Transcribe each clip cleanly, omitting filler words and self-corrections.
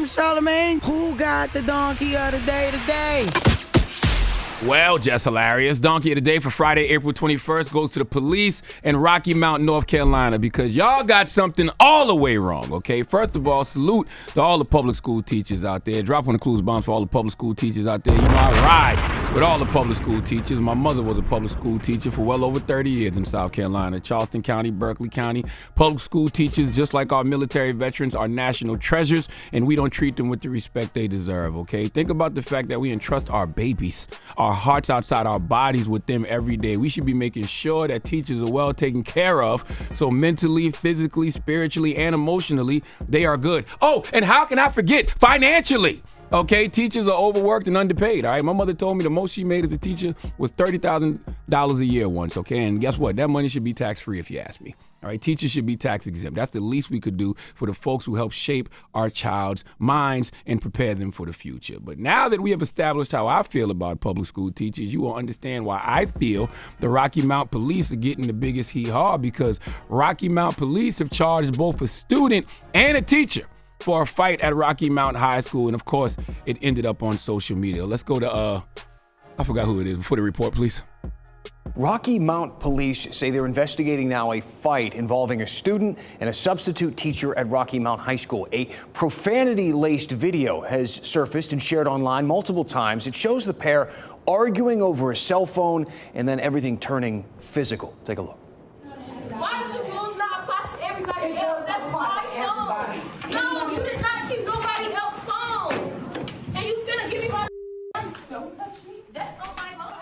am Charlamagne. Who got the donkey of the day today? Well, just hilarious. Donkey of the day for Friday, April 21st goes to the police in Rocky Mount, North Carolina, because y'all got something all the way wrong, okay? First of all, salute to all the public school teachers out there. Drop on the clues bombs for all the public school teachers out there. You know, I ride with all the public school teachers. My mother was a public school teacher for well over 30 years in South Carolina. Charleston County, Berkeley County. Public school teachers, just like our military veterans, are national treasures, and we don't treat them with the respect they deserve, okay? Think about the fact that we entrust our babies, our hearts outside our bodies with them every day. We should be making sure that teachers are well taken care of, so mentally, physically, spiritually, and emotionally, they are good. Oh, and how can I forget? Financially. Okay, teachers are overworked and underpaid, all right? My mother told me the most she made as a teacher was $30,000 a year once, okay? And guess what? That money should be tax-free if you ask me. All right, teachers should be tax exempt. That's the least we could do for the folks who help shape our child's minds and prepare them for the future. But now that we have established how I feel about public school teachers, you will understand why I feel the Rocky Mount Police are getting the biggest hee-haw, because Rocky Mount Police have charged both a student and a teacher for a fight at Rocky Mount High School. And of course, it ended up on social media. Let's go to, I forgot who it is. For the report, please. Rocky Mount Police say they're investigating now a fight involving a student and a substitute teacher at Rocky Mount High School. A profanity-laced video has surfaced and shared online multiple times. It shows the pair arguing over a cell phone and then everything turning physical. Take a look. Why does the rules not apply to everybody else? That's my phone. No, you did not keep nobody else's phone. And you finna give me my don't touch me. That's on my phone.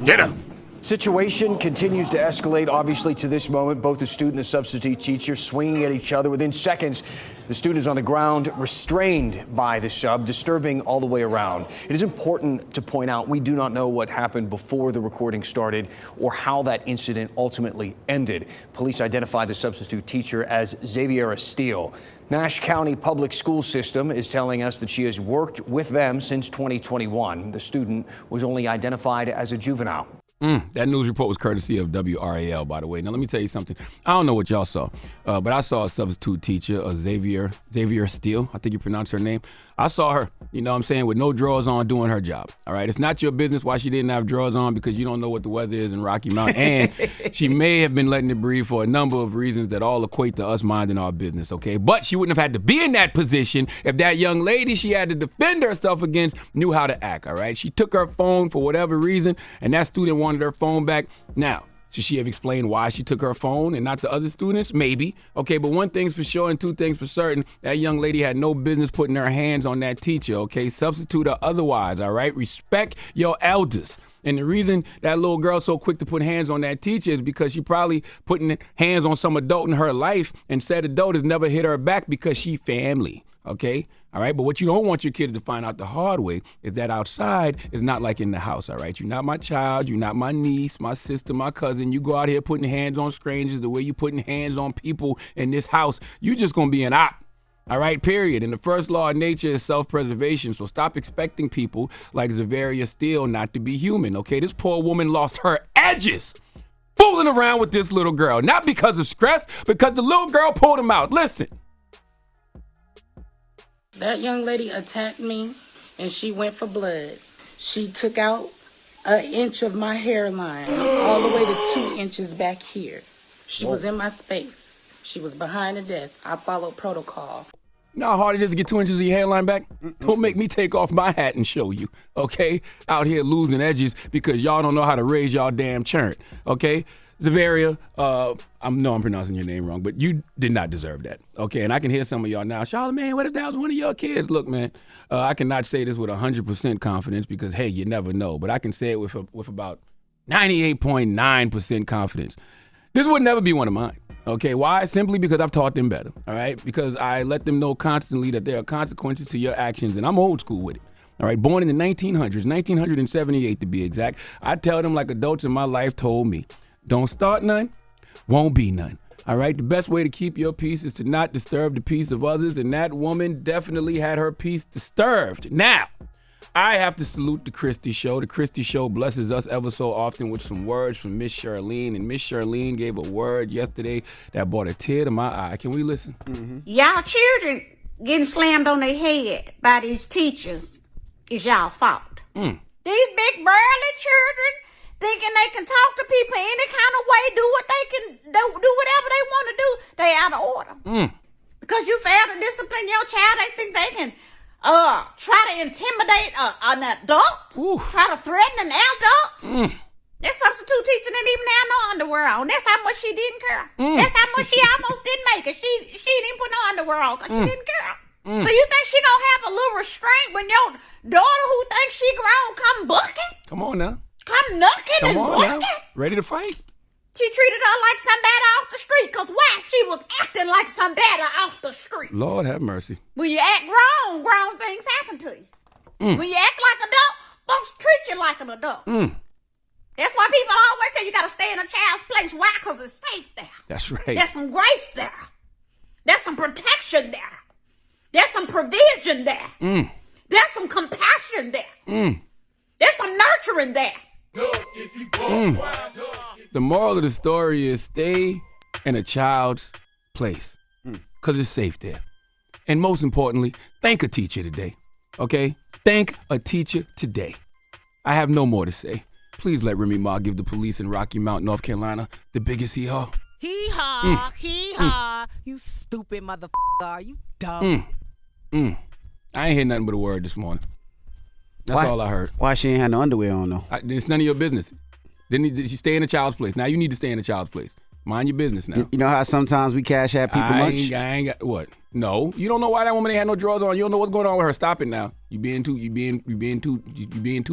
Get him. Situation continues to escalate, obviously, to this moment. Both the student and the substitute teacher swinging at each other. Within seconds, the student is on the ground, restrained by the sub, disturbing all the way around. It is important to point out we do not know what happened before the recording started or how that incident ultimately ended. Police identified the substitute teacher as Xavier Steele. Nash County Public School System is telling us that she has worked with them since 2021. The student was only identified as a juvenile. That news report was courtesy of WRAL, by the way. Now, let me tell you something. I don't know what y'all saw, but I saw a substitute teacher, Xavier Steele. I think you pronounce her name. I saw her, you know what I'm saying, with no drawers on doing her job. All right. It's not your business why she didn't have drawers on, because you don't know what the weather is in Rocky Mount. And she may have been letting it breathe for a number of reasons that all equate to us minding our business. OK, but she wouldn't have had to be in that position if that young lady she had to defend herself against knew how to act. All right. She took her phone for whatever reason, and that student wanted her phone back. Now, should she have explained why she took her phone and not the other students? Maybe. Okay, but one thing's for sure and two things for certain. That young lady had no business putting her hands on that teacher, okay? Substitute or otherwise, all right? Respect your elders. And the reason that little girl's so quick to put hands on that teacher is because she probably putting hands on some adult in her life, and said adult has never hit her back because she family. Okay? All right? But what you don't want your kids to find out the hard way is that outside is not like in the house, all right? You're not my child. You're not my niece, my sister, my cousin. You go out here putting hands on strangers the way you putting hands on people in this house. You just going to be an op. All right, period. And the first law of nature is self-preservation. So stop expecting people like Xavier Steele not to be human, okay? This poor woman lost her edges fooling around with this little girl. Not because of stress, because the little girl pulled him out. Listen. That young lady attacked me, and she went for blood. She took out an inch of my hairline all the way to 2 inches back here. She was in my space. She was behind the desk. I followed protocol. You know how hard it is to get 2 inches of your hairline back? Don't make me take off my hat and show you, okay? Out here losing edges because y'all don't know how to raise y'all damn churn, okay? Zavaria, I know I'm pronouncing your name wrong, but you did not deserve that, okay? And I can hear some of y'all now, Charlamagne, what if that was one of your kids? Look, man, I cannot say this with 100% confidence because, hey, you never know. But I can say it with about 98.9% confidence. This would never be one of mine, okay? Why? Simply because I've taught them better, all right? Because I let them know constantly that there are consequences to your actions, and I'm old school with it. All right, born in the 1900s, 1978 to be exact. I tell them like adults in my life told me. Don't start none, won't be none. All right, the best way to keep your peace is to not disturb the peace of others, and that woman definitely had her peace disturbed. Now, I have to salute the Christie Show. The Christie Show blesses us ever so often with some words from Miss Charlene. And Miss Charlene gave a word yesterday that brought a tear to my eye. Can we listen? Y'all children getting slammed on their head by these teachers is y'all fault. These big burly children thinking they can talk to people any kind of way, do what they can do whatever they want to do, they out of order. Because you fail to discipline your child, they think they can try to intimidate an adult, try to threaten an adult. That substitute teacher didn't even have no underwear on. That's how much she didn't care. That's how much she almost didn't make it. She didn't put no underwear on because she didn't care. So you think she gonna have a little restraint when your daughter who thinks she grown come bucking? Come on now. Come knucking and bucking? Ready to fight? She treated her like somebody off the street, because why? She was acting like somebody off the street. Lord have mercy. When you act grown things happen to you. When you act like an adult, folks treat you like an adult. That's why people always say you got to stay in a child's place. Why? Because it's safe there. That's right. There's some grace there. There's some protection there. There's some provision there. There's some compassion there. There's some nurturing there. The moral of the story is stay in a child's place because it's safe there. And most importantly, thank a teacher today, okay? Thank a teacher today. I have no more to say. Please let Remy Ma give the police in Rocky Mount, North Carolina, the biggest hee-haw. Hee-haw, hee-haw. You stupid motherfucker. Are you dumb? I ain't hear nothing but a word this morning. That's all I heard. Why she ain't had no underwear on, though? It's none of your business. Did she stay in a child's place? Now you need to stay in a child's place. Mind your business now. You know how sometimes we cash at people much? I ain't got what? No, you don't know why that woman ain't had no drawers on. You don't know what's going on with her. Stop it now. You being too now. You being too Being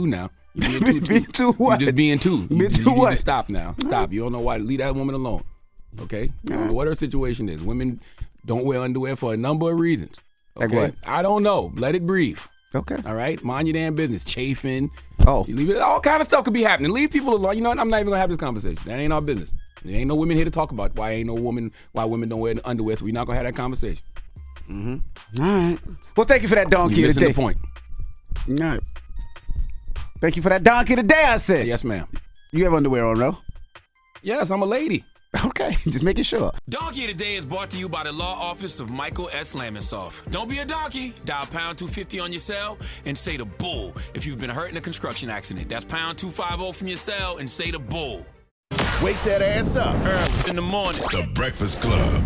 too what? You just being too. Being too you what? Need to stop now. Stop. You don't know why. Leave that woman alone. Okay? You don't know what her situation is. Women don't wear underwear for a number of reasons. Okay? Like what? I don't know. Let it breathe. Okay. All right? Mind your damn business. Chafing. Oh. You leave it. All kind of stuff could be happening. Leave people alone. You know what? I'm not even going to have this conversation. That ain't our business. There ain't no women here to talk about why women don't wear underwear, so we're not going to have that conversation. All right. Well, thank you for that donkey You're missing today. the point. All right. Thank you for that donkey today, I said. Yes, ma'am. You have underwear on, though? Yes, I'm a lady. Okay, just making sure. Donkey Today is brought to you by the law office of Michael S. Lamonsoff. Don't be a donkey. Dial pound 250 on your cell and say the bull if you've been hurt in a construction accident. That's pound 250 from your cell and say the bull. Wake that ass up. Early in the morning. The Breakfast Club.